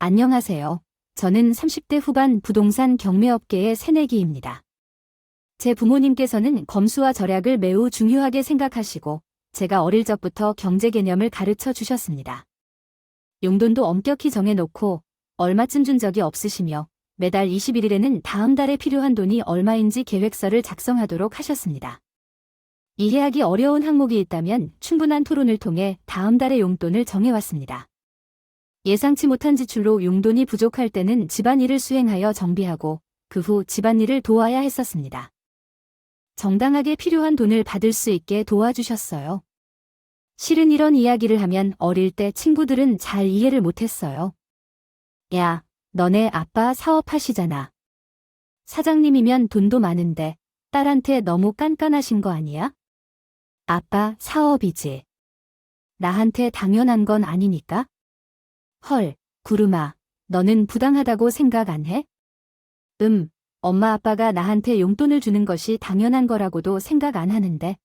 안녕하세요. 저는 30대 후반 부동산 경매업계의 새내기입니다. 제 부모님께서는 검수와 절약을 매우 중요하게 생각하시고 제가 어릴 적부터 경제 개념을 가르쳐 주셨습니다. 용돈도 엄격히 정해놓고 얼마쯤 준 적이 없으시며 매달 21일에는 다음 달에 필요한 돈이 얼마인지 계획서를 작성하도록 하셨습니다. 이해하기 어려운 항목이 있다면 충분한 토론을 통해 다음 달의 용돈을 정해왔습니다. 예상치 못한 지출로 용돈이 부족할 때는 집안일을 수행하여 정비하고 그 후 집안일을 도와야 했었습니다. 정당하게 필요한 돈을 받을 수 있게 도와주셨어요. 실은 이런 이야기를 하면 어릴 때 친구들은 잘 이해를 못했어요. 야, 너네 아빠 사업하시잖아. 사장님이면 돈도 많은데 딸한테 너무 깐깐하신 거 아니야? 아빠 사업이지. 나한테 당연한 건 아니니까? 헐, 구름아, 너는 부당하다고 생각 안 해? 엄마 아빠가 나한테 용돈을 주는 것이 당연한 거라고도 생각 안 하는데.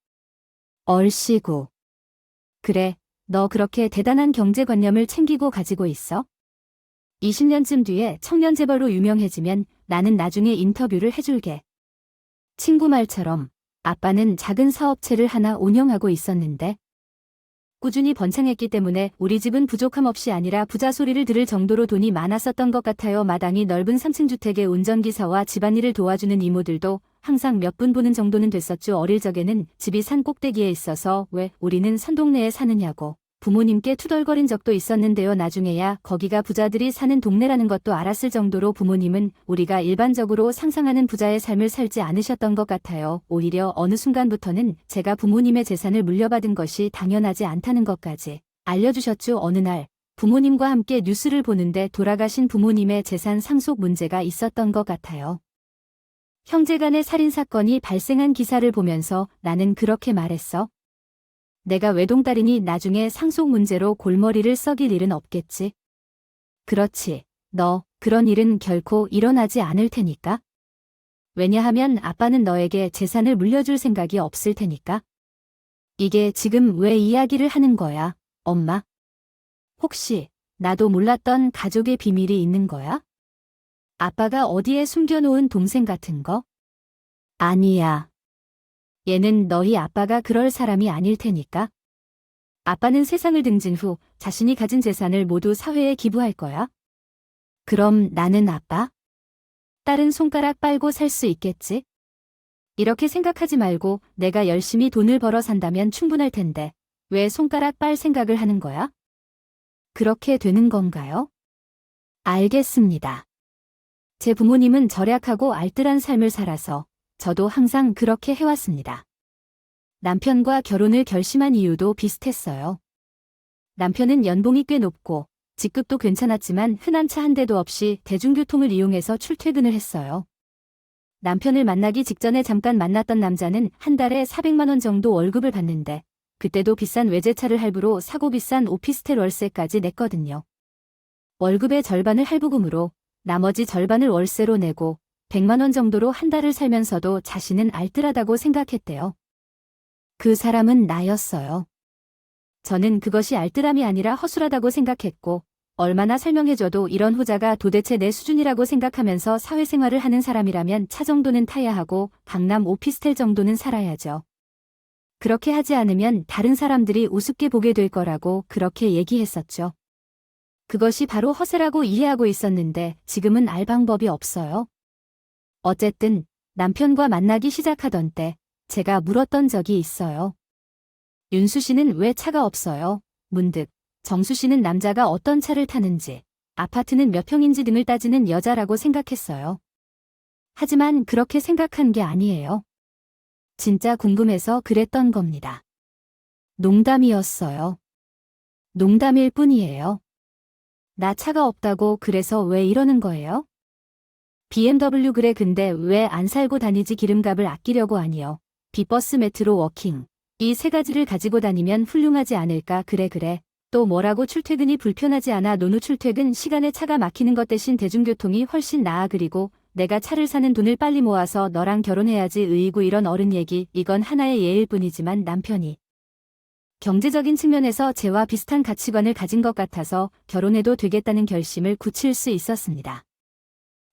얼씨구. 그래, 너 그렇게 대단한 경제관념을 챙기고 가지고 있어? 20년쯤 뒤에 청년재벌로 유명해지면 나는 나중에 인터뷰를 해줄게. 친구 말처럼 아빠는 작은 사업체를 하나 운영하고 있었는데 꾸준히 번창했기 때문에 우리 집은 부족함 없이 아니라 부자 소리를 들을 정도로 돈이 많았었던 것 같아요. 마당이 넓은 3층 주택의 운전기사와 집안일을 도와주는 이모들도 항상 몇 분 보는 정도는 됐었죠. 어릴 적에는 집이 산 꼭대기에 있어서 왜 우리는 산 동네에 사느냐고 부모님께 투덜거린 적도 있었는데요. 나중에야 거기가 부자들이 사는 동네라는 것도 알았을 정도로 부모님은 우리가 일반적으로 상상하는 부자의 삶을 살지 않으셨던 것 같아요. 오히려 어느 순간부터는 제가 부모님의 재산을 물려받은 것이 당연하지 않다는 것까지 알려주셨죠. 어느 날 부모님과 함께 뉴스를 보는데 돌아가신 부모님의 재산 상속 문제가 있었던 것 같아요. 형제간의 살인사건이 발생한 기사를 보면서 나는 그렇게 말했어. 내가 외동딸이니 나중에 상속 문제로 골머리를 썩일 일은 없겠지. 그렇지, 너 그런 일은 결코 일어나지 않을 테니까. 왜냐하면 아빠는 너에게 재산을 물려줄 생각이 없을 테니까. 이게 지금 왜 이야기를 하는 거야, 엄마? 혹시 나도 몰랐던 가족의 비밀이 있는 거야? 아빠가 어디에 숨겨놓은 동생 같은 거? 아니야. 얘는 너희 아빠가 그럴 사람이 아닐 테니까. 아빠는 세상을 등진 후 자신이 가진 재산을 모두 사회에 기부할 거야. 그럼 나는 아빠? 딸은 손가락 빨고 살 수 있겠지? 이렇게 생각하지 말고 내가 열심히 돈을 벌어 산다면 충분할 텐데 왜 손가락 빨 생각을 하는 거야? 그렇게 되는 건가요? 알겠습니다. 제 부모님은 절약하고 알뜰한 삶을 살아서 저도 항상 그렇게 해왔습니다. 남편과 결혼을 결심한 이유도 비슷했어요. 남편은 연봉이 꽤 높고 직급도 괜찮았지만 흔한 차 한 대도 없이 대중교통을 이용해서 출퇴근을 했어요. 남편을 만나기 직전에 잠깐 만났던 남자는 한 달에 400만 원 정도 월급을 받는데 그때도 비싼 외제차를 할부로 사고 비싼 오피스텔 월세까지 냈거든요. 월급의 절반을 할부금으로 나머지 절반을 월세로 내고 100만 원 정도로 한 달을 살면서도 자신은 알뜰하다고 생각했대요. 그 사람은 나였어요. 저는 그것이 알뜰함이 아니라 허술하다고 생각했고 얼마나 설명해줘도 이런 후자가 도대체 내 수준이라고 생각하면서 사회생활을 하는 사람이라면 차 정도는 타야 하고 강남 오피스텔 정도는 살아야죠. 그렇게 하지 않으면 다른 사람들이 우습게 보게 될 거라고 그렇게 얘기했었죠. 그것이 바로 허세라고 이해하고 있었는데 지금은 알 방법이 없어요. 어쨌든 남편과 만나기 시작하던 때 제가 물었던 적이 있어요. 윤수 씨는 왜 차가 없어요? 문득 정수 씨는 남자가 어떤 차를 타는지, 아파트는 몇 평인지 등을 따지는 여자라고 생각했어요. 하지만 그렇게 생각한 게 아니에요. 진짜 궁금해서 그랬던 겁니다. 농담이었어요. 농담일 뿐이에요. 나 차가 없다고 그래서 왜 이러는 거예요? BMW 그래 근데 왜 안 살고 다니지? 기름값을 아끼려고 아니요. 비버스 메트로 워킹. 이 세 가지를 가지고 다니면 훌륭하지 않을까? 그래. 또 뭐라고? 출퇴근이 불편하지 않아? 노노 출퇴근 시간에 차가 막히는 것 대신 대중교통이 훨씬 나아. 그리고 내가 차를 사는 돈을 빨리 모아서 너랑 결혼해야지. 으이구 이런 어른 얘기. 이건 하나의 예일 뿐이지만 남편이 경제적인 측면에서 저와 비슷한 가치관을 가진 것 같아서 결혼해도 되겠다는 결심을 굳힐 수 있었습니다.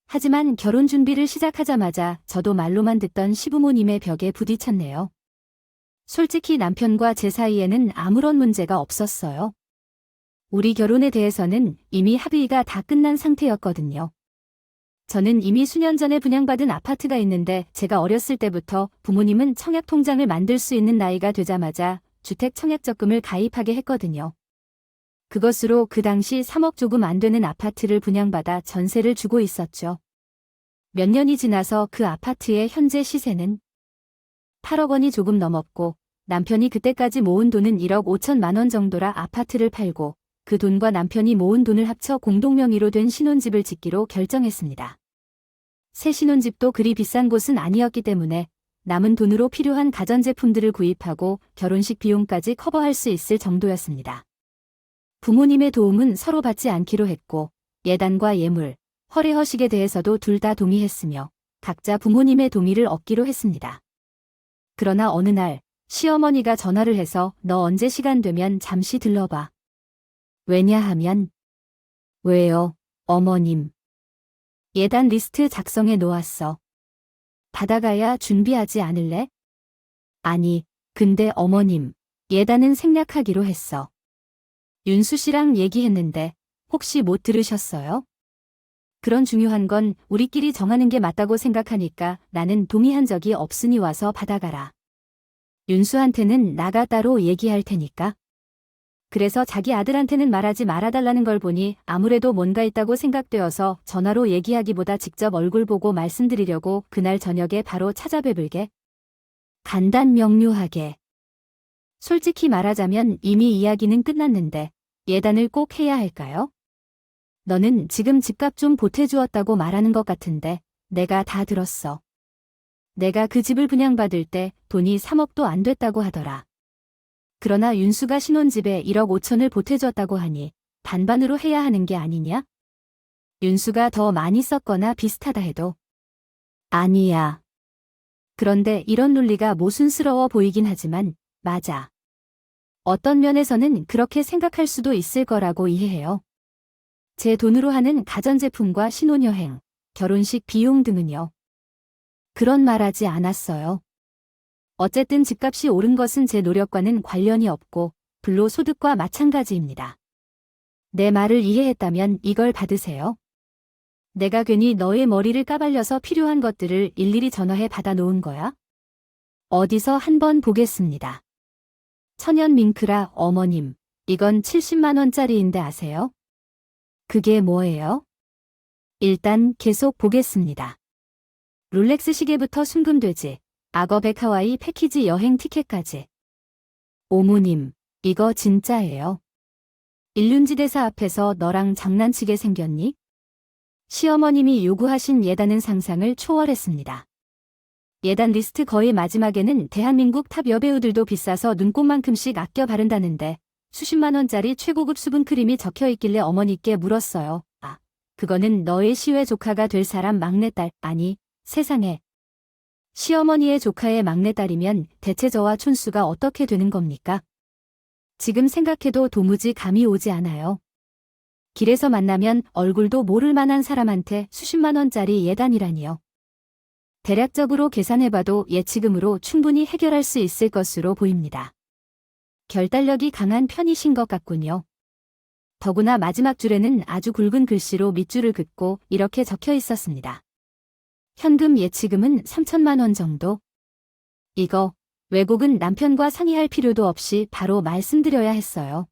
하지만 결혼 준비를 시작하자마자 저도 말로만 듣던 시부모님의 벽에 부딪혔네요. 솔직히 남편과 제 사이에는 아무런 문제가 없었어요. 우리 결혼에 대해서는 이미 합의가 다 끝난 상태였거든요. 저는 이미 수년 전에 분양받은 아파트가 있는데 제가 어렸을 때부터 부모님은 청약통장을 만들 수 있는 나이가 되자마자 주택 청약적금을 가입하게 했거든요. 그것으로 그 당시 3억 조금 안 되는 아파트를 분양받아 전세를 주고 있었죠. 몇 년이 지나서 그 아파트의 현재 시세는 8억 원이 조금 넘었고 남편이 그때까지 모은 돈은 1억 5천만 원 정도라 아파트를 팔고 그 돈과 남편이 모은 돈을 합쳐 공동명의로 된 신혼집을 짓기로 결정했습니다. 새 신혼집도 그리 비싼 곳은 아니었기 때문에 남은 돈으로 필요한 가전제품들을 구입하고 결혼식 비용까지 커버할 수 있을 정도였습니다. 부모님의 도움은 서로 받지 않기로 했고 예단과 예물, 허례허식에 대해서도 둘 다 동의했으며 각자 부모님의 동의를 얻기로 했습니다. 그러나 어느 날 시어머니가 전화를 해서 너 언제 시간 되면 잠시 들러봐. 왜냐하면 왜요, 어머님. 예단 리스트 작성해 놓았어. 받아가야 준비하지 않을래? 아니, 근데 어머님, 예단은 생략하기로 했어. 윤수 씨랑 얘기했는데 혹시 못 들으셨어요? 그런 중요한 건 우리끼리 정하는 게 맞다고 생각하니까 나는 동의한 적이 없으니 와서 받아가라. 윤수한테는 나가 따로 얘기할 테니까. 그래서 자기 아들한테는 말하지 말아달라는 걸 보니 아무래도 뭔가 있다고 생각되어서 전화로 얘기하기보다 직접 얼굴 보고 말씀드리려고 그날 저녁에 바로 찾아뵈불게. 간단명료하게. 솔직히 말하자면 이미 이야기는 끝났는데 예단을 꼭 해야 할까요? 너는 지금 집값 좀 보태주었다고 말하는 것 같은데 내가 다 들었어. 내가 그 집을 분양받을 때 돈이 3억도 안 됐다고 하더라. 그러나 윤수가 신혼집에 1억 5천을 보태줬다고 하니 반반으로 해야 하는 게 아니냐? 윤수가 더 많이 썼거나 비슷하다 해도. 아니야. 그런데 이런 논리가 모순스러워 보이긴 하지만 맞아. 어떤 면에서는 그렇게 생각할 수도 있을 거라고 이해해요. 제 돈으로 하는 가전제품과 신혼여행, 결혼식 비용 등은요. 그런 말하지 않았어요. 어쨌든 집값이 오른 것은 제 노력과는 관련이 없고 불로소득과 마찬가지입니다. 내 말을 이해했다면 이걸 받으세요. 내가 괜히 너의 머리를 까발려서 필요한 것들을 일일이 전화해 받아 놓은 거야? 어디서 한번 보겠습니다. 천연 밍크라 어머님, 이건 70만 원짜리인데 아세요? 그게 뭐예요? 일단 계속 보겠습니다. 롤렉스 시계부터 순금돼지, 악어백 하와이 패키지 여행 티켓까지. 오무님, 이거 진짜예요? 일륜지대사 앞에서 너랑 장난치게 생겼니? 시어머님이 요구하신 예단은 상상을 초월했습니다. 예단 리스트 거의 마지막에는 대한민국 탑 여배우들도 비싸서 눈곱만큼씩 아껴 바른다는데 수십만 원짜리 최고급 수분크림이 적혀있길래 어머니께 물었어요. 아, 그거는 너의 시외 조카가 될 사람 막내딸, 아니, 세상에. 시어머니의 조카의 막내딸이면 대체 저와 촌수가 어떻게 되는 겁니까? 지금 생각해도 도무지 감이 오지 않아요. 길에서 만나면 얼굴도 모를 만한 사람한테 수십만 원짜리 예단이라니요. 대략적으로 계산해봐도 예치금으로 충분히 해결할 수 있을 것으로 보입니다. 결단력이 강한 편이신 것 같군요. 더구나 마지막 줄에는 아주 굵은 글씨로 밑줄을 긋고 이렇게 적혀 있었습니다. 현금 예치금은 3천만 원 정도. 이거 왜곡은 남편과 상의할 필요도 없이 바로 말씀드려야 했어요.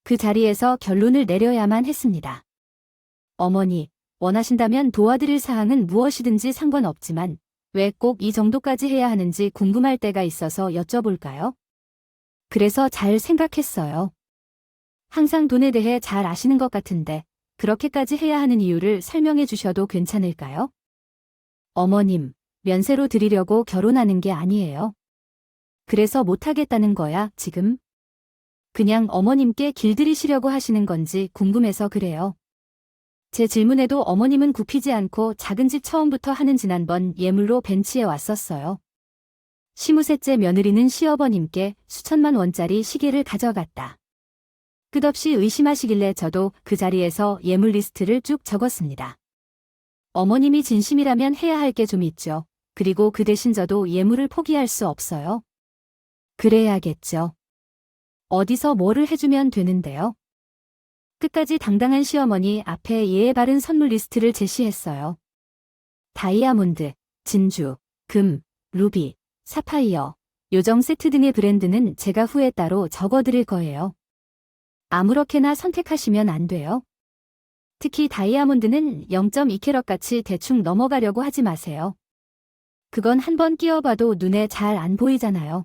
그 자리에서 결론을 내려야만 했습니다. 어머니, 원하신다면 도와드릴 사항은 무엇이든지 상관없지만 왜 꼭 이 정도까지 해야 하는지 궁금할 때가 있어서 여쭤볼까요? 그래서 잘 생각했어요. 항상 돈에 대해 잘 아시는 것 같은데 그렇게까지 해야 하는 이유를 설명해 주셔도 괜찮을까요? 어머님, 면세로 드리려고 결혼하는 게 아니에요. 그래서 못하겠다는 거야, 지금? 그냥 어머님께 길들이시려고 하시는 건지 궁금해서 그래요. 제 질문에도 어머님은 굽히지 않고 작은 집 처음부터 하는 지난번 예물로 벤치에 왔었어요. 15세째 며느리는 시어머님께 수천만 원짜리 시계를 가져갔다. 끝없이 의심하시길래 저도 그 자리에서 예물 리스트를 쭉 적었습니다. 어머님이 진심이라면 해야 할 게 좀 있죠. 그리고 그 대신 저도 예물을 포기할 수 없어요. 그래야겠죠. 어디서 뭐를 해주면 되는데요. 끝까지 당당한 시어머니 앞에 예의 바른 선물 리스트를 제시했어요. 다이아몬드, 진주, 금, 루비, 사파이어, 요정 세트 등의 브랜드는 제가 후에 따로 적어드릴 거예요. 아무렇게나 선택하시면 안 돼요. 특히 다이아몬드는 0.2캐럿 같이 대충 넘어가려고 하지 마세요. 그건 한번 끼워봐도 눈에 잘 안 보이잖아요.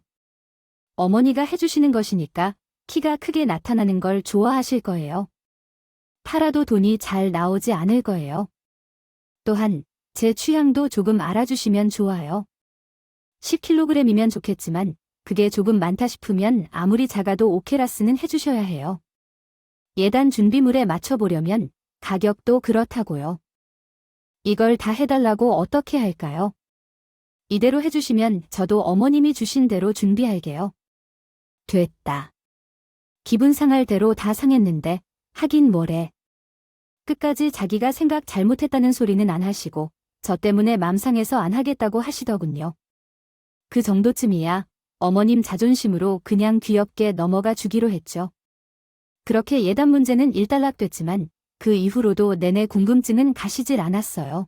어머니가 해주시는 것이니까 키가 크게 나타나는 걸 좋아하실 거예요. 팔아도 돈이 잘 나오지 않을 거예요. 또한 제 취향도 조금 알아주시면 좋아요. 10kg이면 좋겠지만 그게 조금 많다 싶으면 아무리 작아도 5캐럿은 해주셔야 해요. 예단 준비물에 맞춰보려면 가격도 그렇다고요. 이걸 다 해달라고 어떻게 할까요? 이대로 해주시면 저도 어머님이 주신 대로 준비할게요. 됐다. 기분 상할 대로 다 상했는데 하긴 뭐래. 끝까지 자기가 생각 잘못했다는 소리는 안 하시고 저 때문에 맘 상해서 안 하겠다고 하시더군요. 그 정도쯤이야 어머님 자존심으로 그냥 귀엽게 넘어가 주기로 했죠. 그렇게 예단 문제는 일단락됐지만 그 이후로도 내내 궁금증은 가시질 않았어요.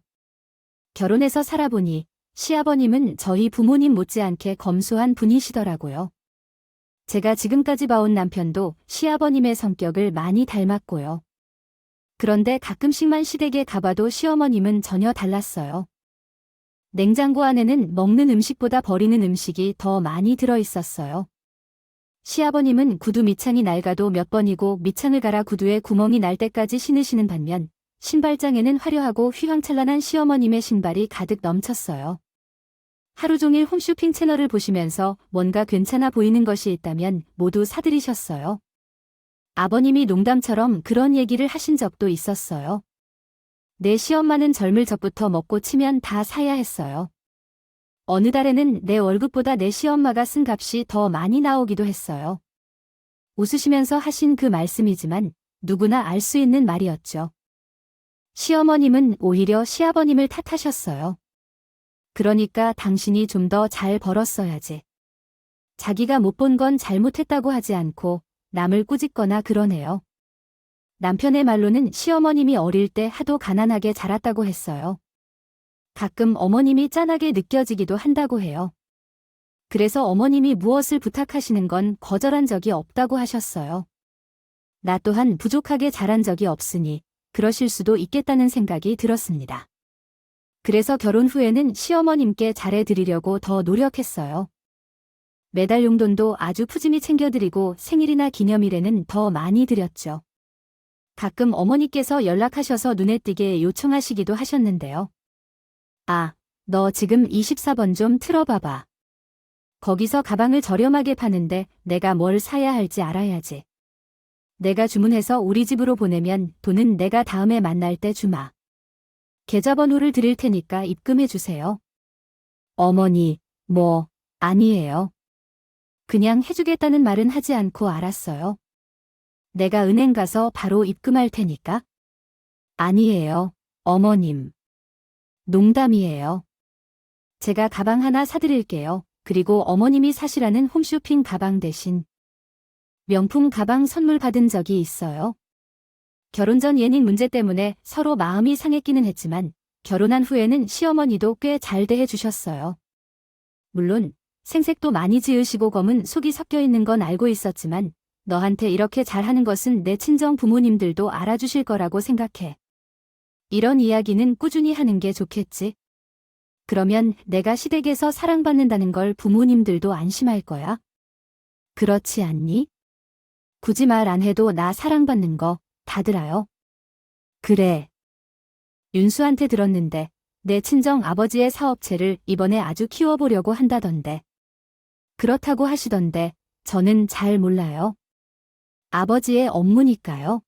결혼해서 살아보니 시아버님은 저희 부모님 못지않게 검소한 분이시더라고요. 제가 지금까지 봐온 남편도 시아버님의 성격을 많이 닮았고요. 그런데 가끔씩만 시댁에 가봐도 시어머님은 전혀 달랐어요. 냉장고 안에는 먹는 음식보다 버리는 음식이 더 많이 들어있었어요. 시아버님은 구두 밑창이 낡아도 몇 번이고 밑창을 갈아 구두에 구멍이 날 때까지 신으시는 반면 신발장에는 화려하고 휘황찬란한 시어머님의 신발이 가득 넘쳤어요. 하루 종일 홈쇼핑 채널을 보시면서 뭔가 괜찮아 보이는 것이 있다면 모두 사들이셨어요. 아버님이 농담처럼 그런 얘기를 하신 적도 있었어요. 내 시엄마는 젊을 적부터 먹고 치면 다 사야 했어요. 어느 달에는 내 월급보다 내 시엄마가 쓴 값이 더 많이 나오기도 했어요. 웃으시면서 하신 그 말씀이지만 누구나 알 수 있는 말이었죠. 시어머님은 오히려 시아버님을 탓하셨어요. 그러니까 당신이 좀 더 잘 벌었어야지. 자기가 못 본 건 잘못했다고 하지 않고 남을 꾸짖거나 그러네요. 남편의 말로는 시어머님이 어릴 때 하도 가난하게 자랐다고 했어요. 가끔 어머님이 짠하게 느껴지기도 한다고 해요. 그래서 어머님이 무엇을 부탁하시는 건 거절한 적이 없다고 하셨어요. 나 또한 부족하게 자란 적이 없으니 그러실 수도 있겠다는 생각이 들었습니다. 그래서 결혼 후에는 시어머님께 잘해드리려고 더 노력했어요. 매달 용돈도 아주 푸짐히 챙겨드리고 생일이나 기념일에는 더 많이 드렸죠. 가끔 어머니께서 연락하셔서 눈에 띄게 요청하시기도 하셨는데요. 아, 너 지금 24번 좀 틀어봐봐. 거기서 가방을 저렴하게 파는데 내가 뭘 사야 할지 알아야지. 내가 주문해서 우리 집으로 보내면 돈은 내가 다음에 만날 때 주마. 계좌번호를 드릴 테니까 입금해 주세요. 어머니, 아니에요. 그냥 해주겠다는 말은 하지 않고 알았어요. 내가 은행 가서 바로 입금할 테니까. 아니에요, 어머님. 농담이에요. 제가 가방 하나 사드릴게요. 그리고 어머님이 사시라는 홈쇼핑 가방 대신 명품 가방 선물 받은 적이 있어요. 결혼 전 예닝 문제 때문에 서로 마음이 상했기는 했지만 결혼한 후에는 시어머니도 꽤 잘 대해주셨어요. 물론 생색도 많이 지으시고 검은 속이 섞여 있는 건 알고 있었지만 너한테 이렇게 잘하는 것은 내 친정 부모님들도 알아주실 거라고 생각해. 이런 이야기는 꾸준히 하는 게 좋겠지. 그러면 내가 시댁에서 사랑받는다는 걸 부모님들도 안심할 거야. 그렇지 않니? 굳이 말 안 해도 나 사랑받는 거 다들 알아요. 그래. 윤수한테 들었는데 내 친정 아버지의 사업체를 이번에 아주 키워보려고 한다던데. 그렇다고 하시던데 저는 잘 몰라요. 아버지의 업무니까요.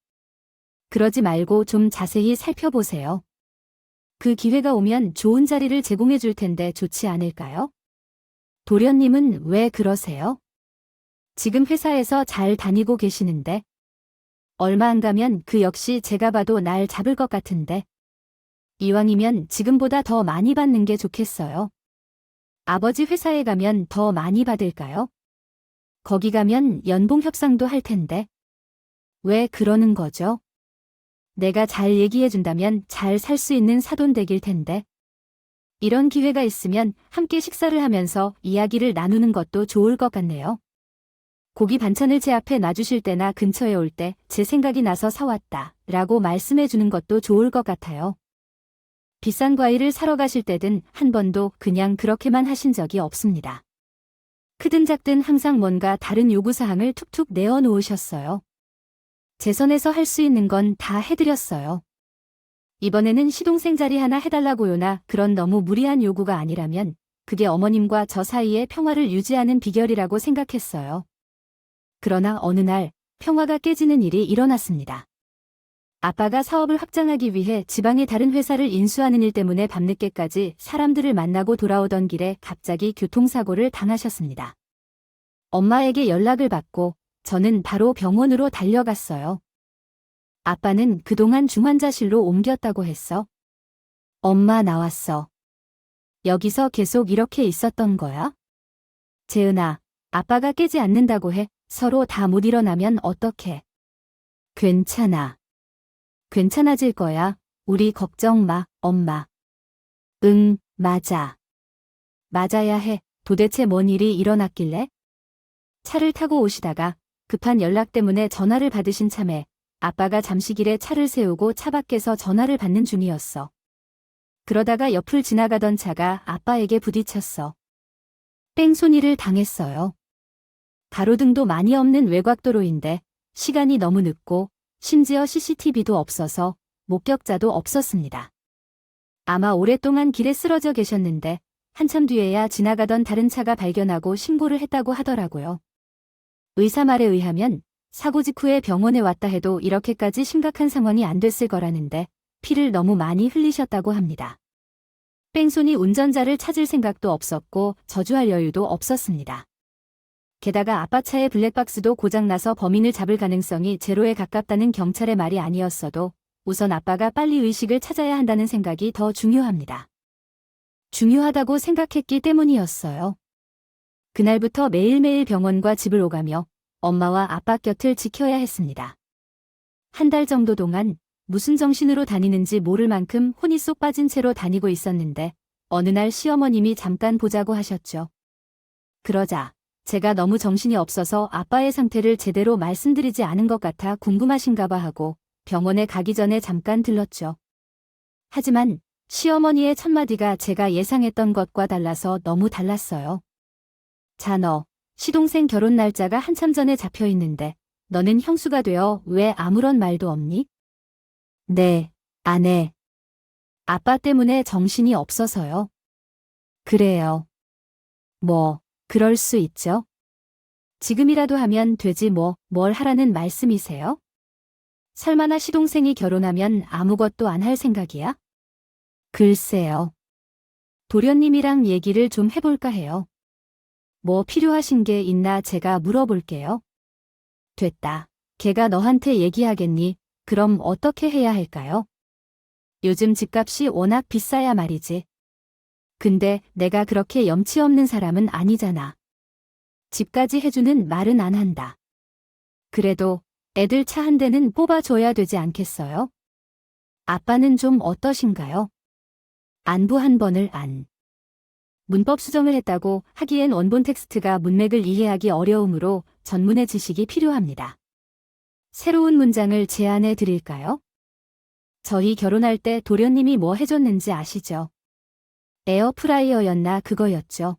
그러지 말고 좀 자세히 살펴보세요. 그 기회가 오면 좋은 자리를 제공해 줄 텐데 좋지 않을까요? 도련님은 왜 그러세요? 지금 회사에서 잘 다니고 계시는데. 얼마 안 가면 그 역시 제가 봐도 날 잡을 것 같은데. 이왕이면 지금보다 더 많이 받는 게 좋겠어요. 아버지 회사에 가면 더 많이 받을까요? 거기 가면 연봉 협상도 할 텐데. 왜 그러는 거죠? 내가 잘 얘기해준다면 잘 살 수 있는 사돈댁일 텐데. 이런 기회가 있으면 함께 식사를 하면서 이야기를 나누는 것도 좋을 것 같네요. 고기 반찬을 제 앞에 놔주실 때나 근처에 올 때 제 생각이 나서 사왔다 라고 말씀해 주는 것도 좋을 것 같아요. 비싼 과일을 사러 가실 때든 한 번도 그냥 그렇게만 하신 적이 없습니다. 크든 작든 항상 뭔가 다른 요구사항을 툭툭 내어 놓으셨어요. 제 선에서 할 수 있는 건 다 해드렸어요. 이번에는 시동생 자리 하나 해달라고요나 그런 너무 무리한 요구가 아니라면 그게 어머님과 저 사이의 평화를 유지하는 비결이라고 생각했어요. 그러나 어느 날 평화가 깨지는 일이 일어났습니다. 아빠가 사업을 확장하기 위해 지방의 다른 회사를 인수하는 일 때문에 밤늦게까지 사람들을 만나고 돌아오던 길에 갑자기 교통사고를 당하셨습니다. 엄마에게 연락을 받고 저는 바로 병원으로 달려갔어요. 아빠는 그동안 중환자실로 옮겼다고 했어. 엄마 나왔어. 여기서 계속 이렇게 있었던 거야? 재은아, 아빠가 깨지 않는다고 해. 서로 다 못 일어나면 어떡해. 괜찮아. 괜찮아질 거야. 우리 걱정 마, 엄마. 응, 맞아. 맞아야 해. 도대체 뭔 일이 일어났길래? 차를 타고 오시다가 급한 연락 때문에 전화를 받으신 참에 아빠가 잠시길에 차를 세우고 차 밖에서 전화를 받는 중이었어. 그러다가 옆을 지나가던 차가 아빠에게 부딪혔어. 뺑소니를 당했어요. 가로등도 많이 없는 외곽도로인데 시간이 너무 늦고 심지어 CCTV도 없어서 목격자도 없었습니다. 아마 오랫동안 길에 쓰러져 계셨는데 한참 뒤에야 지나가던 다른 차가 발견하고 신고를 했다고 하더라고요. 의사 말에 의하면 사고 직후에 병원에 왔다 해도 이렇게까지 심각한 상황이 안 됐을 거라는데 피를 너무 많이 흘리셨다고 합니다. 뺑소니 운전자를 찾을 생각도 없었고 저주할 여유도 없었습니다. 게다가 아빠 차의 블랙박스도 고장나서 범인을 잡을 가능성이 제로에 가깝다는 경찰의 말이 아니었어도 우선 아빠가 빨리 의식을 찾아야 한다는 생각이 더 중요합니다. 중요하다고 생각했기 때문이었어요. 그날부터 매일매일 병원과 집을 오가며 엄마와 아빠 곁을 지켜야 했습니다. 한 달 정도 동안 무슨 정신으로 다니는지 모를 만큼 혼이 쏙 빠진 채로 다니고 있었는데 어느 날 시어머님이 잠깐 보자고 하셨죠. 그러자 제가 너무 정신이 없어서 아빠의 상태를 제대로 말씀드리지 않은 것 같아 궁금하신가 봐 하고 병원에 가기 전에 잠깐 들렀죠. 하지만 시어머니의 첫마디가 제가 예상했던 것과 달라서 너무 달랐어요. 자, 너 시동생 결혼 날짜가 한참 전에 잡혀 있는데 너는 형수가 되어 왜 아무런 말도 없니? 네, 안 해. 아빠 때문에 정신이 없어서요. 그래요. 뭐, 그럴 수 있죠. 지금이라도 하면 되지 뭘 하라는 말씀이세요? 설마나 시동생이 결혼하면 아무것도 안 할 생각이야? 글쎄요. 도련님이랑 얘기를 좀 해볼까 해요. 뭐 필요하신 게 있나 제가 물어볼게요. 됐다. 걔가 너한테 얘기하겠니? 그럼 어떻게 해야 할까요? 요즘 집값이 워낙 비싸야 말이지. 근데 내가 그렇게 염치 없는 사람은 아니잖아. 집까지 해주는 말은 안 한다. 그래도 애들 차 한 대는 뽑아줘야 되지 않겠어요? 아빠는 좀 어떠신가요? 안부 한 번을 안. 문법 수정을 했다고 하기엔 원본 텍스트가 문맥을 이해하기 어려우므로 전문의 지식이 필요합니다. 새로운 문장을 제안해 드릴까요? 저희 결혼할 때 도련님이 뭐 해줬는지 아시죠? 에어프라이어였나 그거였죠.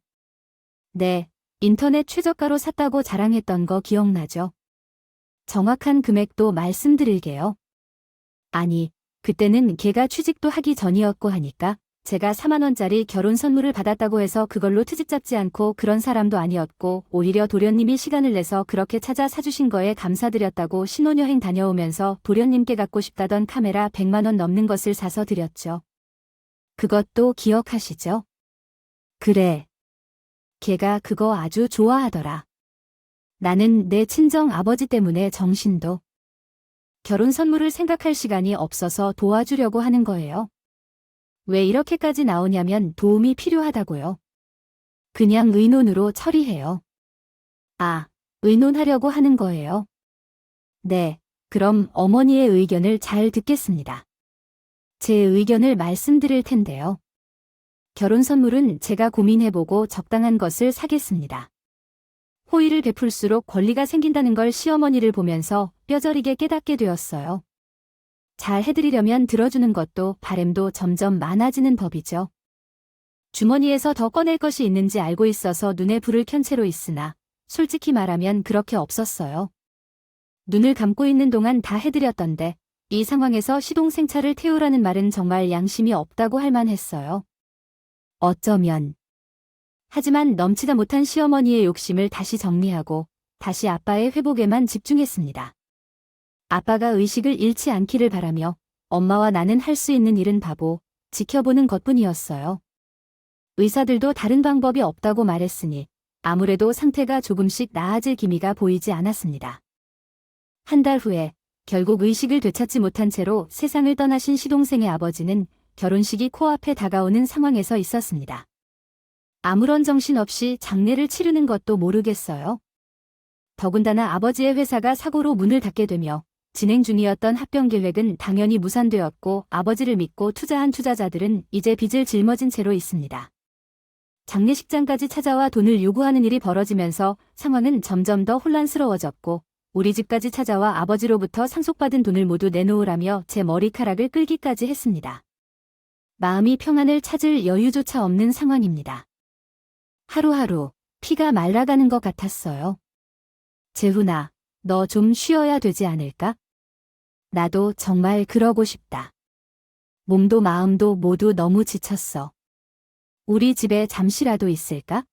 네, 인터넷 최저가로 샀다고 자랑했던 거 기억나죠? 정확한 금액도 말씀드릴게요. 아니, 그때는 걔가 취직도 하기 전이었고 하니까 제가 4만 원짜리 결혼 선물을 받았다고 해서 그걸로 트집 잡지 않고 그런 사람도 아니었고 오히려 도련님이 시간을 내서 그렇게 찾아 사주신 거에 감사드렸다고 신혼여행 다녀오면서 도련님께 갖고 싶다던 카메라 100만 원 넘는 것을 사서 드렸죠. 그것도 기억하시죠? 그래. 걔가 그거 아주 좋아하더라. 나는 내 친정 아버지 때문에 정신도 결혼 선물을 생각할 시간이 없어서 도와주려고 하는 거예요. 왜 이렇게까지 나오냐면 도움이 필요하다고요. 그냥 의논으로 처리해요. 아, 의논하려고 하는 거예요. 네, 그럼 어머니의 의견을 잘 듣겠습니다. 제 의견을 말씀드릴 텐데요. 결혼 선물은 제가 고민해보고 적당한 것을 사겠습니다. 호의를 베풀수록 권리가 생긴다는 걸 시어머니를 보면서 뼈저리게 깨닫게 되었어요. 잘 해드리려면 들어주는 것도 바램도 점점 많아지는 법이죠. 주머니에서 더 꺼낼 것이 있는지 알고 있어서 눈에 불을 켠 채로 있으나 솔직히 말하면 그렇게 없었어요. 눈을 감고 있는 동안 다 해드렸던데 이 상황에서 시동생 차를 태우라는 말은 정말 양심이 없다고 할 만했어요. 어쩌면. 하지만 넘치다 못한 시어머니의 욕심을 다시 정리하고 다시 아빠의 회복에만 집중했습니다. 아빠가 의식을 잃지 않기를 바라며 엄마와 나는 할 수 있는 일은 바보, 지켜보는 것뿐이었어요. 의사들도 다른 방법이 없다고 말했으니 아무래도 상태가 조금씩 나아질 기미가 보이지 않았습니다. 한 달 후에 결국 의식을 되찾지 못한 채로 세상을 떠나신 시동생의 아버지는 결혼식이 코앞에 다가오는 상황에서 있었습니다. 아무런 정신 없이 장례를 치르는 것도 모르겠어요. 더군다나 아버지의 회사가 사고로 문을 닫게 되며 진행 중이었던 합병 계획은 당연히 무산되었고 아버지를 믿고 투자한 투자자들은 이제 빚을 짊어진 채로 있습니다. 장례식장까지 찾아와 돈을 요구하는 일이 벌어지면서 상황은 점점 더 혼란스러워졌고 우리 집까지 찾아와 아버지로부터 상속받은 돈을 모두 내놓으라며 제 머리카락을 끌기까지 했습니다. 마음이 평안을 찾을 여유조차 없는 상황입니다. 하루하루 피가 말라가는 것 같았어요. 재훈아, 너 좀 쉬어야 되지 않을까? 나도 정말 그러고 싶다. 몸도 마음도 모두 너무 지쳤어. 우리 집에 잠시라도 있을까?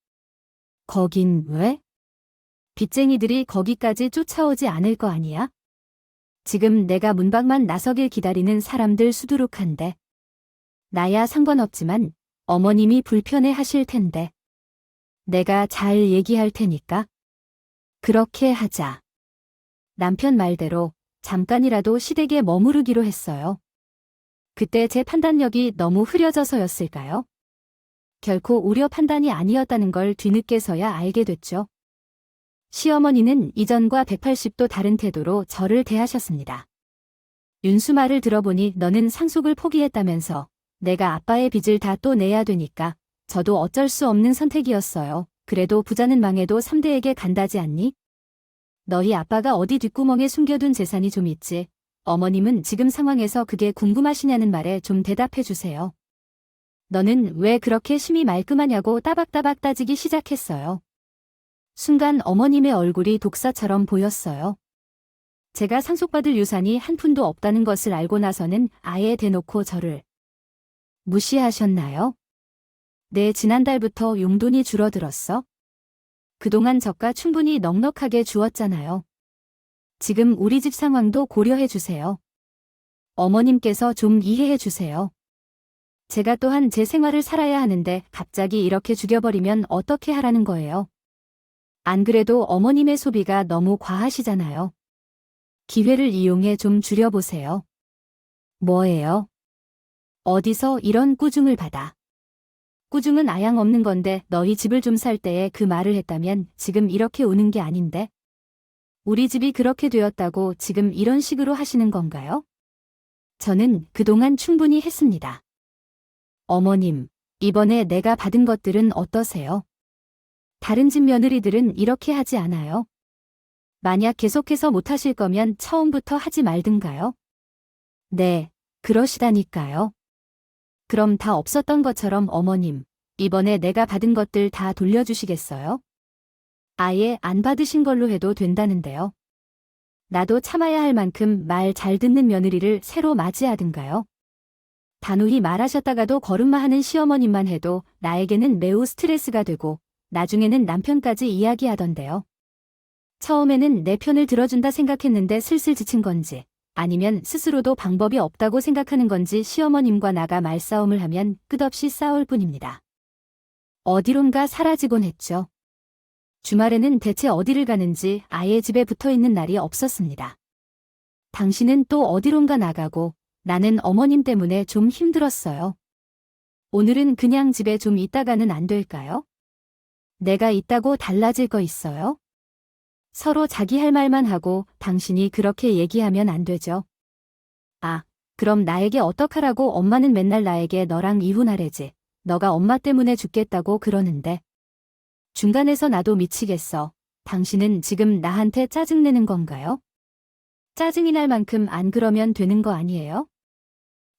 거긴 왜? 빚쟁이들이 거기까지 쫓아오지 않을 거 아니야? 지금 내가 문밖만 나서길 기다리는 사람들 수두룩한데. 나야 상관없지만 어머님이 불편해 하실 텐데. 내가 잘 얘기할 테니까. 그렇게 하자. 남편 말대로 잠깐이라도 시댁에 머무르기로 했어요. 그때 제 판단력이 너무 흐려져서였을까요? 결코 우려 판단이 아니었다는 걸 뒤늦게서야 알게 됐죠. 시어머니는 이전과 180도 다른 태도로 저를 대하셨습니다. 윤수 말을 들어보니 너는 상속을 포기했다면서 내가 아빠의 빚을 다 또 내야 되니까 저도 어쩔 수 없는 선택이었어요. 그래도 부자는 망해도 3대에게 간다지 않니? 너희 아빠가 어디 뒷구멍에 숨겨둔 재산이 좀 있지. 어머님은 지금 상황에서 그게 궁금하시냐는 말에 좀 대답해 주세요. 너는 왜 그렇게 심이 말끔하냐고 따박따박 따지기 시작했어요. 순간 어머님의 얼굴이 독사처럼 보였어요. 제가 상속받을 유산이 한 푼도 없다는 것을 알고 나서는 아예 대놓고 저를 무시하셨나요? 네, 지난달부터 용돈이 줄어들었어. 그동안 저가 충분히 넉넉하게 주었잖아요. 지금 우리 집 상황도 고려해 주세요. 어머님께서 좀 이해해 주세요. 제가 또한 제 생활을 살아야 하는데 갑자기 이렇게 죽여버리면 어떻게 하라는 거예요? 안 그래도 어머님의 소비가 너무 과하시잖아요. 기회를 이용해 좀 줄여보세요. 뭐예요? 어디서 이런 꾸중을 받아? 꾸중은 아양 없는 건데 너희 집을 좀 살 때에 그 말을 했다면 지금 이렇게 우는 게 아닌데? 우리 집이 그렇게 되었다고 지금 이런 식으로 하시는 건가요? 저는 그동안 충분히 했습니다. 어머님, 이번에 내가 받은 것들은 어떠세요? 다른 집 며느리들은 이렇게 하지 않아요. 만약 계속해서 못하실 거면 처음부터 하지 말든가요? 네, 그러시다니까요. 그럼 다 없었던 것처럼 어머님, 이번에 내가 받은 것들 다 돌려주시겠어요? 아예 안 받으신 걸로 해도 된다는데요. 나도 참아야 할 만큼 말 잘 듣는 며느리를 새로 맞이하든가요? 단호히 말하셨다가도 거름마하는 시어머님만 해도 나에게는 매우 스트레스가 되고 나중에는 남편까지 이야기하던데요. 처음에는 내 편을 들어준다 생각했는데 슬슬 지친 건지 아니면 스스로도 방법이 없다고 생각하는 건지 시어머님과 나가 말싸움을 하면 끝없이 싸울 뿐입니다. 어디론가 사라지곤 했죠. 주말에는 대체 어디를 가는지 아예 집에 붙어 있는 날이 없었습니다. 당신은 또 어디론가 나가고 나는 어머님 때문에 좀 힘들었어요. 오늘은 그냥 집에 좀 있다가는 안 될까요? 내가 있다고 달라질 거 있어요? 서로 자기 할 말만 하고 당신이 그렇게 얘기하면 안 되죠. 아, 그럼 나에게 어떡하라고. 엄마는 맨날 나에게 너랑 이혼하래지. 너가 엄마 때문에 죽겠다고 그러는데. 중간에서 나도 미치겠어. 당신은 지금 나한테 짜증내는 건가요? 짜증이 날 만큼 안 그러면 되는 거 아니에요?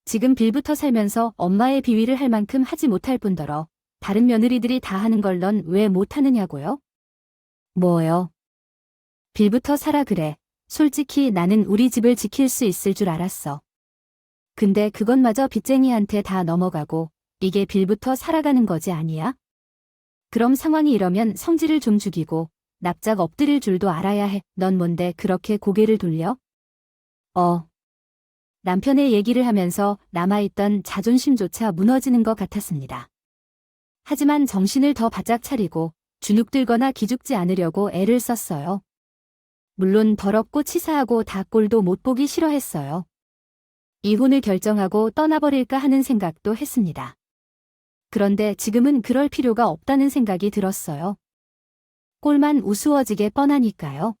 지금 빌부터 살면서 엄마의 비위를 할 만큼 하지 못할 뿐더러 다른 며느리들이 다 하는 걸 넌 왜 못하느냐고요? 뭐요? 빌부터 살아 그래. 솔직히 나는 우리 집을 지킬 수 있을 줄 알았어. 근데 그것마저 빚쟁이한테 다 넘어가고 이게 빌부터 살아가는 거지 아니야? 그럼 상황이 이러면 성질을 좀 죽이고 납작 엎드릴 줄도 알아야 해. 넌 뭔데 그렇게 고개를 돌려? 남편의 얘기를 하면서 남아있던 자존심조차 무너지는 것 같았습니다. 하지만 정신을 더 바짝 차리고 주눅들거나 기죽지 않으려고 애를 썼어요. 물론 더럽고 치사하고 다 꼴도 못 보기 싫어했어요. 이혼을 결정하고 떠나버릴까 하는 생각도 했습니다. 그런데 지금은 그럴 필요가 없다는 생각이 들었어요. 꼴만 우스워지게 뻔하니까요.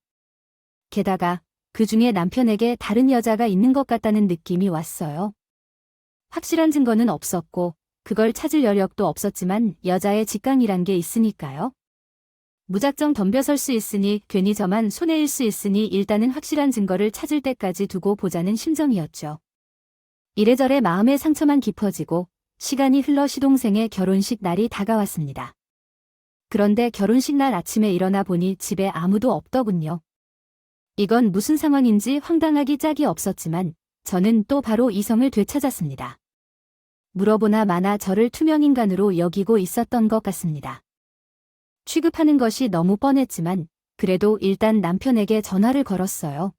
게다가 그 중에 남편에게 다른 여자가 있는 것 같다는 느낌이 왔어요. 확실한 증거는 없었고 그걸 찾을 여력도 없었지만 여자의 직강이란 게 있으니까요. 무작정 덤벼설 수 있으니 괜히 저만 손해일 수 있으니 일단은 확실한 증거를 찾을 때까지 두고 보자는 심정이었죠. 이래저래 마음의 상처만 깊어지고 시간이 흘러 시동생의 결혼식 날이 다가왔습니다. 그런데 결혼식 날 아침에 일어나 보니 집에 아무도 없더군요. 이건 무슨 상황인지 황당하기 짝이 없었지만 저는 또 바로 이성을 되찾았습니다. 물어보나 마나 저를 투명인간으로 여기고 있었던 것 같습니다. 취급하는 것이 너무 뻔했지만 그래도 일단 남편에게 전화를 걸었어요.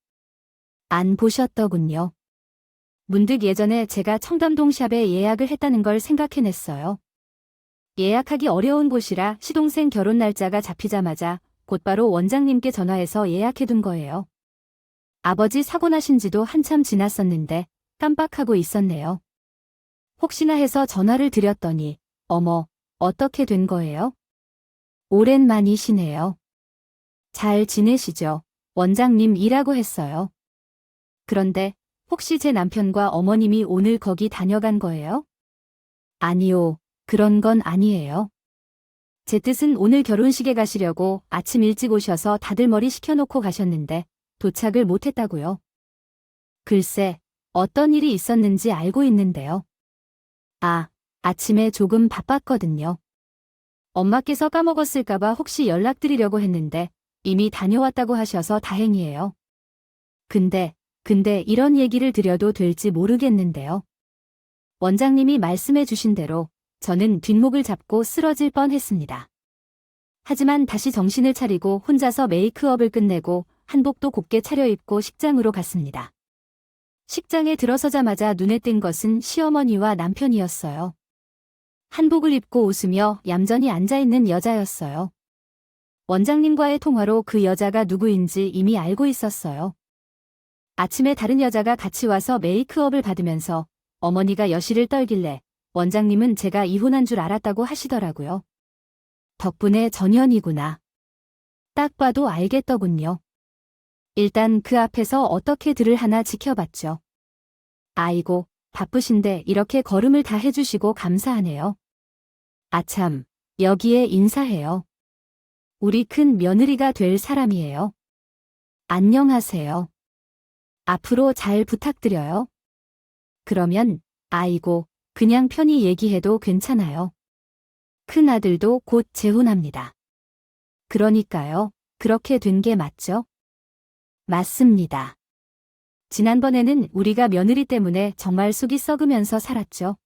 안 보셨더군요. 문득 예전에 제가 청담동 샵에 예약을 했다는 걸 생각해냈어요. 예약하기 어려운 곳이라 시동생 결혼 날짜가 잡히자마자 곧바로 원장님께 전화해서 예약해둔 거예요. 아버지 사고 나신 지도 한참 지났었는데 깜빡하고 있었네요. 혹시나 해서 전화를 드렸더니 어머, 어떻게 된 거예요? 오랜만이시네요. 잘 지내시죠? 원장님이라고 했어요. 그런데 혹시 제 남편과 어머님이 오늘 거기 다녀간 거예요? 아니요, 그런 건 아니에요. 제 뜻은 오늘 결혼식에 가시려고 아침 일찍 오셔서 다들 머리 식혀놓고 가셨는데 도착을 못했다고요. 글쎄, 어떤 일이 있었는지 알고 있는데요. 아침에 조금 바빴거든요. 엄마께서 까먹었을까봐 혹시 연락드리려고 했는데 이미 다녀왔다고 하셔서 다행이에요. 근데 이런 얘기를 드려도 될지 모르겠는데요. 원장님이 말씀해 주신 대로 저는 뒷목을 잡고 쓰러질 뻔했습니다. 하지만 다시 정신을 차리고 혼자서 메이크업을 끝내고 한복도 곱게 차려입고 식장으로 갔습니다. 식장에 들어서자마자 눈에 띈 것은 시어머니와 남편이었어요. 한복을 입고 웃으며 얌전히 앉아있는 여자였어요. 원장님과의 통화로 그 여자가 누구인지 이미 알고 있었어요. 아침에 다른 여자가 같이 와서 메이크업을 받으면서 어머니가 여실을 떨길래 원장님은 제가 이혼한 줄 알았다고 하시더라고요. 덕분에 전현이구나. 딱 봐도 알겠더군요. 일단 그 앞에서 어떻게 들을 하나 지켜봤죠. 아이고, 바쁘신데 이렇게 걸음을 다 해주시고 감사하네요. 아참, 여기에 인사해요. 우리 큰 며느리가 될 사람이에요. 안녕하세요. 앞으로 잘 부탁드려요. 그러면, 아이고, 그냥 편히 얘기해도 괜찮아요. 큰아들도 곧 재혼합니다. 그러니까요, 그렇게 된 게 맞죠? 맞습니다. 지난번에는 우리가 며느리 때문에 정말 속이 썩으면서 살았죠.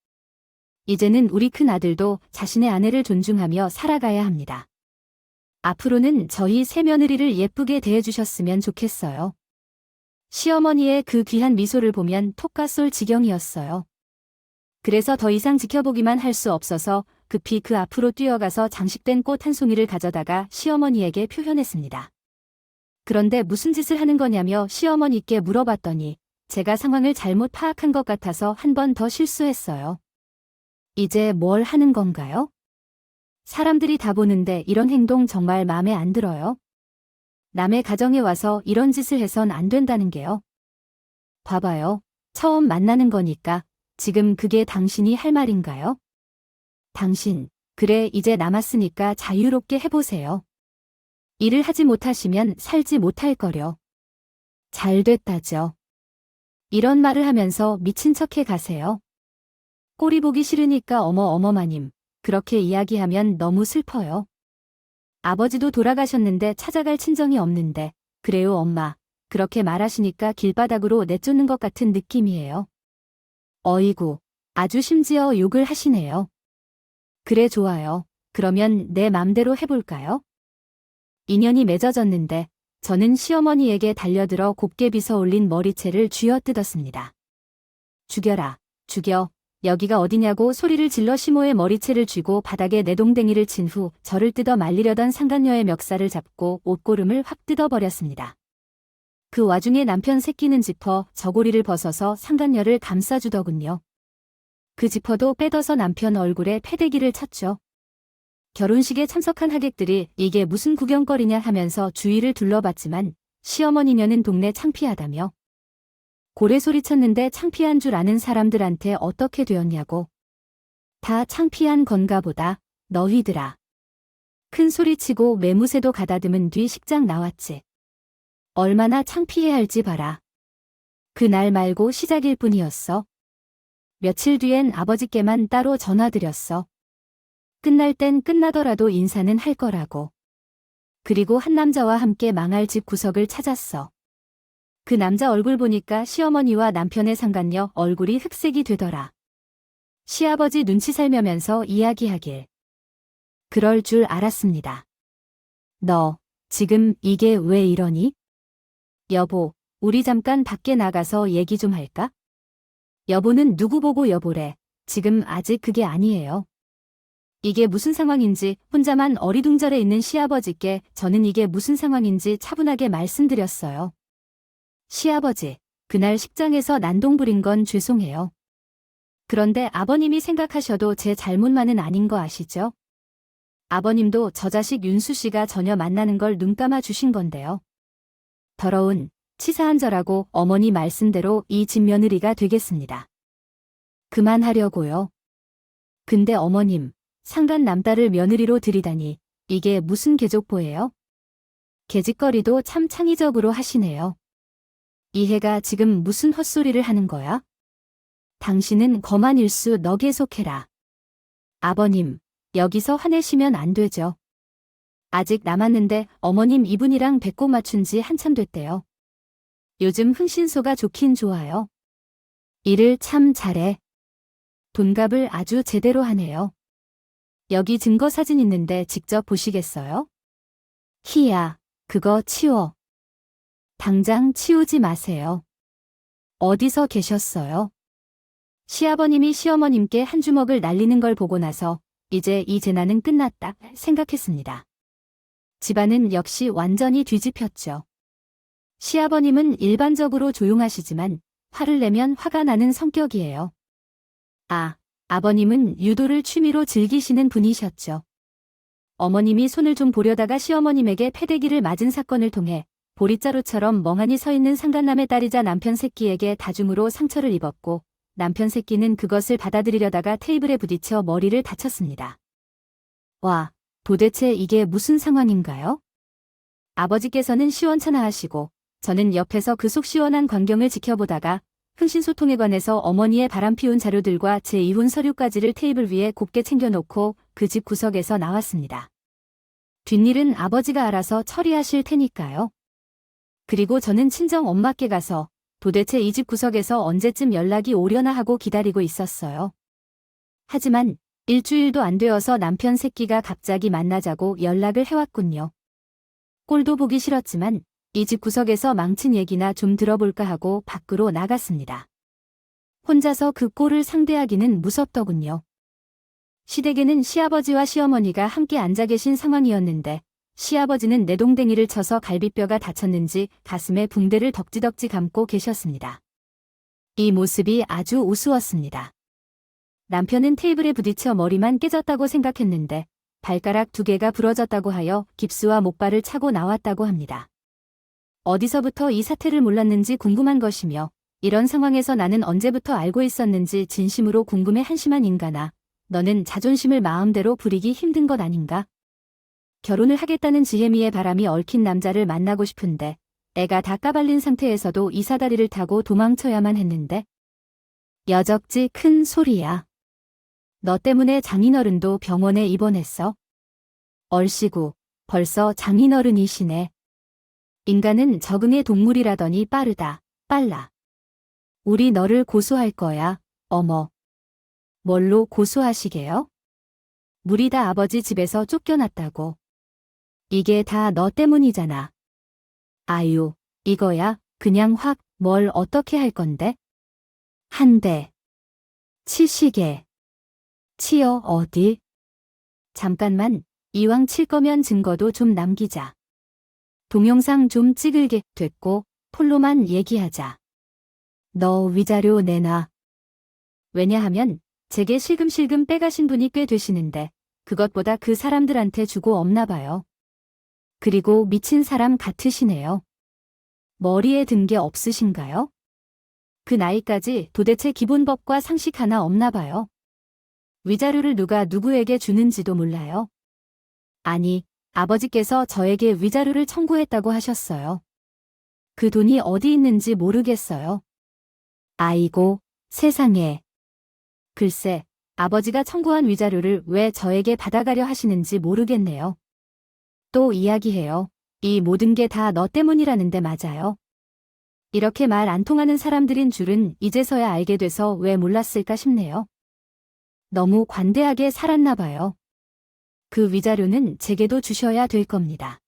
이제는 우리 큰아들도 자신의 아내를 존중하며 살아가야 합니다. 앞으로는 저희 새며느리를 예쁘게 대해주셨으면 좋겠어요. 시어머니의 그 귀한 미소를 보면 톡가 쏠 지경이었어요. 그래서 더 이상 지켜보기만 할 수 없어서 급히 그 앞으로 뛰어가서 장식된 꽃 한 송이를 가져다가 시어머니에게 표현했습니다. 그런데 무슨 짓을 하는 거냐며 시어머니께 물어봤더니 제가 상황을 잘못 파악한 것 같아서 한 번 더 실수했어요. 이제 뭘 하는 건가요? 사람들이 다 보는데 이런 행동 정말 마음에 안 들어요. 남의 가정에 와서 이런 짓을 해선 안 된다는 게요. 봐봐요. 처음 만나는 거니까 지금 그게 당신이 할 말인가요? 당신, 그래 이제 남았으니까 자유롭게 해보세요. 일을 하지 못하시면 살지 못할 거려. 잘 됐다죠. 이런 말을 하면서 미친 척해 가세요. 꼴이 보기 싫으니까 어머마님, 그렇게 이야기하면 너무 슬퍼요. 아버지도 돌아가셨는데 찾아갈 친정이 없는데, 그래요 엄마, 그렇게 말하시니까 길바닥으로 내쫓는 것 같은 느낌이에요. 어이구, 아주 심지어 욕을 하시네요. 그래 좋아요. 그러면 내 맘대로 해볼까요? 인연이 맺어졌는데 저는 시어머니에게 달려들어 곱게 빗어 올린 머리채를 쥐어뜯었습니다. 죽여라, 죽여. 여기가 어디냐고 소리를 질러 시모의 머리채를 쥐고 바닥에 내동댕이를 친 후 저를 뜯어 말리려던 상간녀의 멱살을 잡고 옷고름을 확 뜯어버렸습니다. 그 와중에 남편 새끼는 지퍼 저고리를 벗어서 상간녀를 감싸주더군요. 그 지퍼도 빼더서 남편 얼굴에 패대기를 쳤죠. 결혼식에 참석한 하객들이 이게 무슨 구경거리냐 하면서 주위를 둘러봤지만 시어머니녀는 동네 창피하다며 고래 소리쳤는데 창피한 줄 아는 사람들한테 어떻게 되었냐고. 다 창피한 건가 보다, 너희들아. 큰 소리치고 매무새도 가다듬은 뒤 식장 나왔지. 얼마나 창피해할지 봐라. 그날 말고 시작일 뿐이었어. 며칠 뒤엔 아버지께만 따로 전화드렸어. 끝날 땐 끝나더라도 인사는 할 거라고. 그리고 한 남자와 함께 망할 집 구석을 찾았어. 그 남자 얼굴 보니까 시어머니와 남편의 상간녀 얼굴이 흑색이 되더라. 시아버지 눈치 살며면서 이야기하길. 그럴 줄 알았습니다. 너, 지금 이게 왜 이러니? 여보, 우리 잠깐 밖에 나가서 얘기 좀 할까? 여보는 누구 보고 여보래. 지금 아직 그게 아니에요. 이게 무슨 상황인지 혼자만 어리둥절해 있는 시아버지께 저는 이게 무슨 상황인지 차분하게 말씀드렸어요. 시아버지, 그날 식장에서 난동 부린 건 죄송해요. 그런데 아버님이 생각하셔도 제 잘못만은 아닌 거 아시죠? 아버님도 저 자식 윤수 씨가 전혀 만나는 걸 눈 감아 주신 건데요. 더러운, 치사한 저라고 어머니 말씀대로 이 집 며느리가 되겠습니다. 그만하려고요. 근데 어머님, 상간 남딸을 며느리로 들이다니 이게 무슨 개족보예요? 개짓거리도 참 창의적으로 하시네요. 이해가 지금 무슨 헛소리를 하는 거야? 당신은 거만 일수 너 계속해라. 아버님, 여기서 화내시면 안 되죠. 아직 남았는데 어머님 이분이랑 배꼽 맞춘 지 한참 됐대요. 요즘 흥신소가 좋긴 좋아요. 일을 참 잘해. 돈값을 아주 제대로 하네요. 여기 증거 사진 있는데 직접 보시겠어요? 희야, 그거 치워. 당장 치우지 마세요. 어디서 계셨어요? 시아버님이 시어머님께 한 주먹을 날리는 걸 보고 나서 이제 이 재난은 끝났다 생각했습니다. 집안은 역시 완전히 뒤집혔죠. 시아버님은 일반적으로 조용하시지만 화를 내면 화가 나는 성격이에요. 아버님은 유도를 취미로 즐기시는 분이셨죠. 어머님이 손을 좀 보려다가 시어머님에게 패대기를 맞은 사건을 통해 보릿자루처럼 멍하니 서 있는 상간남의 딸이자 남편 새끼에게 다중으로 상처를 입었고 남편 새끼는 그것을 받아들이려다가 테이블에 부딪혀 머리를 다쳤습니다. 와, 도대체 이게 무슨 상황인가요? 아버지께서는 시원찮아하시고 저는 옆에서 그 속 시원한 광경을 지켜보다가 흥신소통에 관해서 어머니의 바람피운 자료들과 제 이혼 서류까지를 테이블 위에 곱게 챙겨놓고 그 집 구석에서 나왔습니다. 뒷일은 아버지가 알아서 처리하실 테니까요. 그리고 저는 친정 엄마께 가서 도대체 이 집 구석에서 언제쯤 연락이 오려나 하고 기다리고 있었어요. 하지만 일주일도 안 되어서 남편 새끼가 갑자기 만나자고 연락을 해왔군요. 꼴도 보기 싫었지만 이 집 구석에서 망친 얘기나 좀 들어볼까 하고 밖으로 나갔습니다. 혼자서 그 꼴을 상대하기는 무섭더군요. 시댁에는 시아버지와 시어머니가 함께 앉아 계신 상황이었는데 시아버지는 내동댕이를 쳐서 갈비뼈가 다쳤는지 가슴에 붕대를 덕지덕지 감고 계셨습니다. 이 모습이 아주 우스웠습니다. 남편은 테이블에 부딪혀 머리만 깨졌다고 생각했는데 발가락 2개가 부러졌다고 하여 깁스와 목발을 차고 나왔다고 합니다. 어디서부터 이 사태를 몰랐는지 궁금한 것이며 이런 상황에서 나는 언제부터 알고 있었는지 진심으로 궁금해 한심한 인간아. 너는 자존심을 마음대로 부리기 힘든 것 아닌가? 결혼을 하겠다는 지혜미의 바람이 얽힌 남자를 만나고 싶은데 애가 다 까발린 상태에서도 이사다리를 타고 도망쳐야만 했는데 여적지 큰 소리야. 너 때문에 장인어른도 병원에 입원했어. 얼씨구 벌써 장인어른이시네. 인간은 적응의 동물이라더니 빠르다. 빨라. 우리 너를 고소할 거야. 어머. 뭘로 고소하시게요? 물이 다 아버지 집에서 쫓겨났다고. 이게 다 너 때문이잖아. 아유, 이거야 그냥 확 뭘 어떻게 할 건데? 한 대. 치시게. 치여 어디? 잠깐만, 이왕 칠 거면 증거도 좀 남기자. 동영상 좀 찍을게. 됐고, 폴로만 얘기하자. 너 위자료 내놔. 왜냐하면 제게 실금실금 빼가신 분이 꽤 되시는데 그것보다 그 사람들한테 주고 없나 봐요. 그리고 미친 사람 같으시네요. 머리에 든 게 없으신가요? 그 나이까지 도대체 기본법과 상식 하나 없나 봐요. 위자료를 누가 누구에게 주는지도 몰라요. 아니, 아버지께서 저에게 위자료를 청구했다고 하셨어요. 그 돈이 어디 있는지 모르겠어요. 아이고, 세상에. 글쎄, 아버지가 청구한 위자료를 왜 저에게 받아가려 하시는지 모르겠네요. 또 이야기해요. 이 모든 게 다 너 때문이라는데 맞아요? 이렇게 말 안 통하는 사람들인 줄은 이제서야 알게 돼서 왜 몰랐을까 싶네요. 너무 관대하게 살았나 봐요. 그 위자료는 제게도 주셔야 될 겁니다.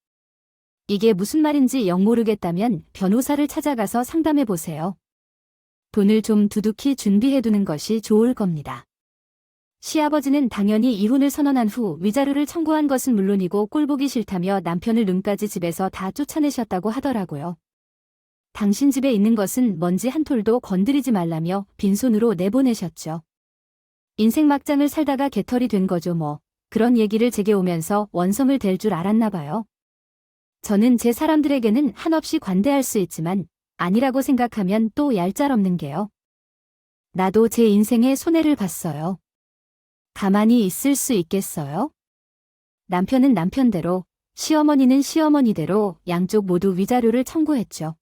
이게 무슨 말인지 영 모르겠다면 변호사를 찾아가서 상담해 보세요. 돈을 좀 두둑히 준비해두는 것이 좋을 겁니다. 시아버지는 당연히 이혼을 선언한 후 위자료를 청구한 것은 물론이고 꼴보기 싫다며 남편을 눈까지 집에서 다 쫓아내셨다고 하더라고요. 당신 집에 있는 것은 먼지 한 톨도 건드리지 말라며 빈손으로 내보내셨죠. 인생 막장을 살다가 개털이 된 거죠 뭐. 그런 얘기를 제게 오면서 원성을 댈 줄 알았나 봐요. 저는 제 사람들에게는 한없이 관대할 수 있지만 아니라고 생각하면 또 얄짤없는 게요. 나도 제 인생에 손해를 봤어요. 가만히 있을 수 있겠어요? 남편은 남편대로, 시어머니는 시어머니대로 양쪽 모두 위자료를 청구했죠.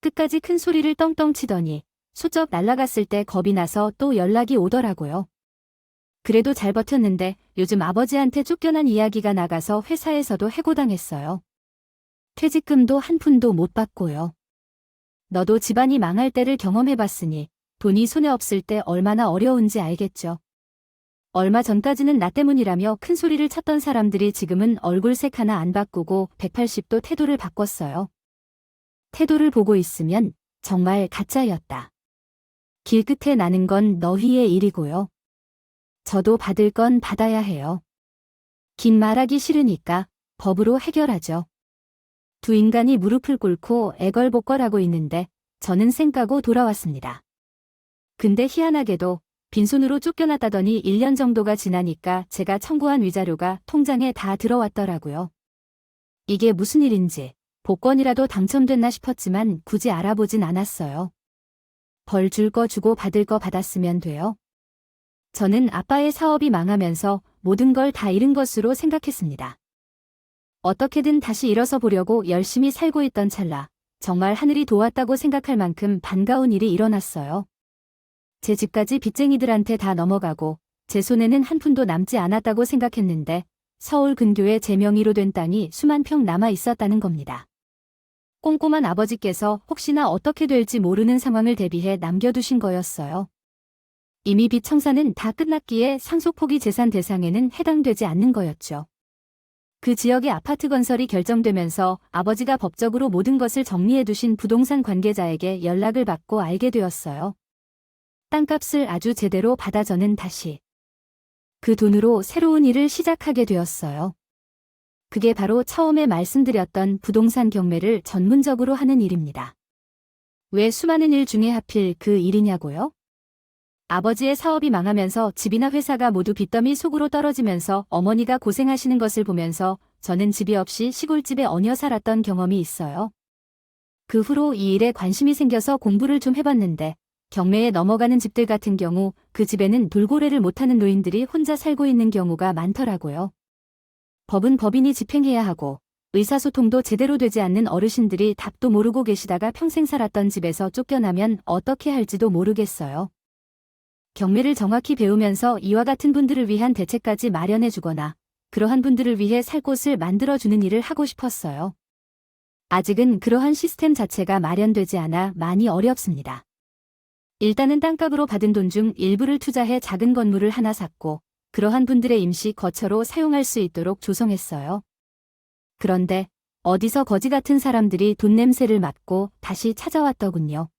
끝까지 큰 소리를 떵떵 치더니 수첩 날아갔을 때 겁이 나서 또 연락이 오더라고요. 그래도 잘 버텼는데 요즘 아버지한테 쫓겨난 이야기가 나가서 회사에서도 해고당했어요. 퇴직금도 한 푼도 못 받고요. 너도 집안이 망할 때를 경험해봤으니 돈이 손에 없을 때 얼마나 어려운지 알겠죠. 얼마 전까지는 나 때문이라며 큰 소리를 쳤던 사람들이 지금은 얼굴색 하나 안 바꾸고 180도 태도를 바꿨어요. 태도를 보고 있으면 정말 가짜였다. 길 끝에 나는 건 너희의 일이고요. 저도 받을 건 받아야 해요. 긴 말하기 싫으니까 법으로 해결하죠. 두 인간이 무릎을 꿇고 애걸복걸하고 있는데 저는 쌩까고 돌아왔습니다. 근데 희한하게도 빈손으로 쫓겨났다더니 1년 정도가 지나니까 제가 청구한 위자료가 통장에 다 들어왔더라고요. 이게 무슨 일인지 복권이라도 당첨됐나 싶었지만 굳이 알아보진 않았어요. 벌 줄 거 주고 받을 거 받았으면 돼요. 저는 아빠의 사업이 망하면서 모든 걸 다 잃은 것으로 생각했습니다. 어떻게든 다시 일어서 보려고 열심히 살고 있던 찰나 정말 하늘이 도왔다고 생각할 만큼 반가운 일이 일어났어요. 제 집까지 빚쟁이들한테 다 넘어가고 제 손에는 한 푼도 남지 않았다고 생각했는데 서울 근교에 제 명의로 된 땅이 수만 평 남아 있었다는 겁니다. 꼼꼼한 아버지께서 혹시나 어떻게 될지 모르는 상황을 대비해 남겨두신 거였어요. 이미 빚 청산은 다 끝났기에 상속 포기 재산 대상에는 해당되지 않는 거였죠. 그 지역의 아파트 건설이 결정되면서 아버지가 법적으로 모든 것을 정리해두신 부동산 관계자에게 연락을 받고 알게 되었어요. 땅값을 아주 제대로 받아 저는 다시 그 돈으로 새로운 일을 시작하게 되었어요. 그게 바로 처음에 말씀드렸던 부동산 경매를 전문적으로 하는 일입니다. 왜 수많은 일 중에 하필 그 일이냐고요? 아버지의 사업이 망하면서 집이나 회사가 모두 빚더미 속으로 떨어지면서 어머니가 고생하시는 것을 보면서 저는 집이 없이 시골집에 얹혀 살았던 경험이 있어요. 그 후로 이 일에 관심이 생겨서 공부를 좀 해봤는데 경매에 넘어가는 집들 같은 경우 그 집에는 돌고래를 못하는 노인들이 혼자 살고 있는 경우가 많더라고요. 법은 법인이 집행해야 하고 의사소통도 제대로 되지 않는 어르신들이 답도 모르고 계시다가 평생 살았던 집에서 쫓겨나면 어떻게 할지도 모르겠어요. 경매를 정확히 배우면서 이와 같은 분들을 위한 대책까지 마련해주거나 그러한 분들을 위해 살 곳을 만들어주는 일을 하고 싶었어요. 아직은 그러한 시스템 자체가 마련되지 않아 많이 어렵습니다. 일단은 땅값으로 받은 돈 중 일부를 투자해 작은 건물을 하나 샀고 그러한 분들의 임시 거처로 사용할 수 있도록 조성했어요. 그런데 어디서 거지 같은 사람들이 돈 냄새를 맡고 다시 찾아왔더군요.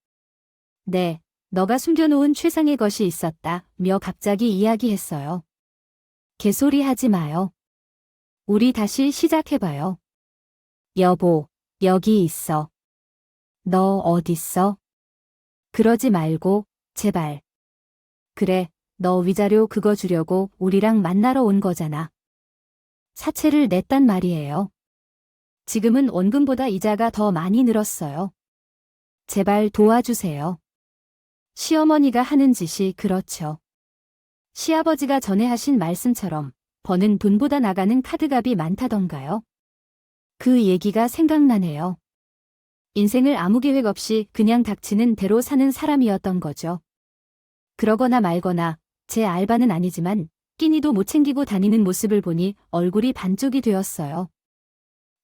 네, 너가 숨겨놓은 최상의 것이 있었다며 갑자기 이야기했어요. 개소리 하지 마요. 우리 다시 시작해봐요. 여보, 여기 있어. 너 어딨어? 그러지 말고, 제발. 그래, 너 위자료 그거 주려고 우리랑 만나러 온 거잖아. 사채를 냈단 말이에요. 지금은 원금보다 이자가 더 많이 늘었어요. 제발 도와주세요. 시어머니가 하는 짓이 그렇죠. 시아버지가 전에 하신 말씀처럼 버는 돈보다 나가는 카드값이 많다던가요. 그 얘기가 생각나네요. 인생을 아무 계획 없이 그냥 닥치는 대로 사는 사람이었던 거죠. 그러거나 말거나 제 알바는 아니지만 끼니도 못 챙기고 다니는 모습을 보니 얼굴이 반쪽이 되었어요.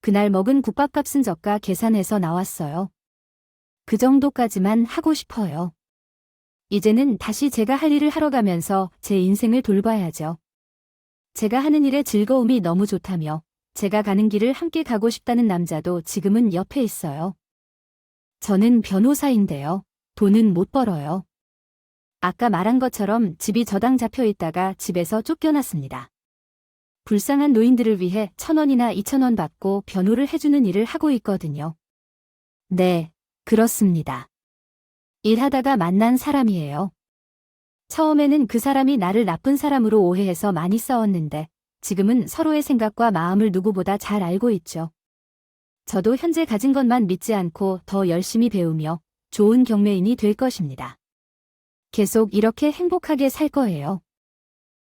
그날 먹은 국밥값은 저가 계산해서 나왔어요. 그 정도까지만 하고 싶어요. 이제는 다시 제가 할 일을 하러 가면서 제 인생을 돌봐야죠. 제가 하는 일의 즐거움이 너무 좋다며 제가 가는 길을 함께 가고 싶다는 남자도 지금은 옆에 있어요. 저는 변호사인데요. 돈은 못 벌어요. 아까 말한 것처럼 집이 저당 잡혀 있다가 집에서 쫓겨났습니다. 불쌍한 노인들을 위해 1,000원이나 2,000원 받고 변호를 해주는 일을 하고 있거든요. 네, 그렇습니다. 일하다가 만난 사람이에요. 처음에는 그 사람이 나를 나쁜 사람으로 오해해서 많이 싸웠는데 지금은 서로의 생각과 마음을 누구보다 잘 알고 있죠. 저도 현재 가진 것만 믿지 않고 더 열심히 배우며 좋은 경매인이 될 것입니다. 계속 이렇게 행복하게 살 거예요.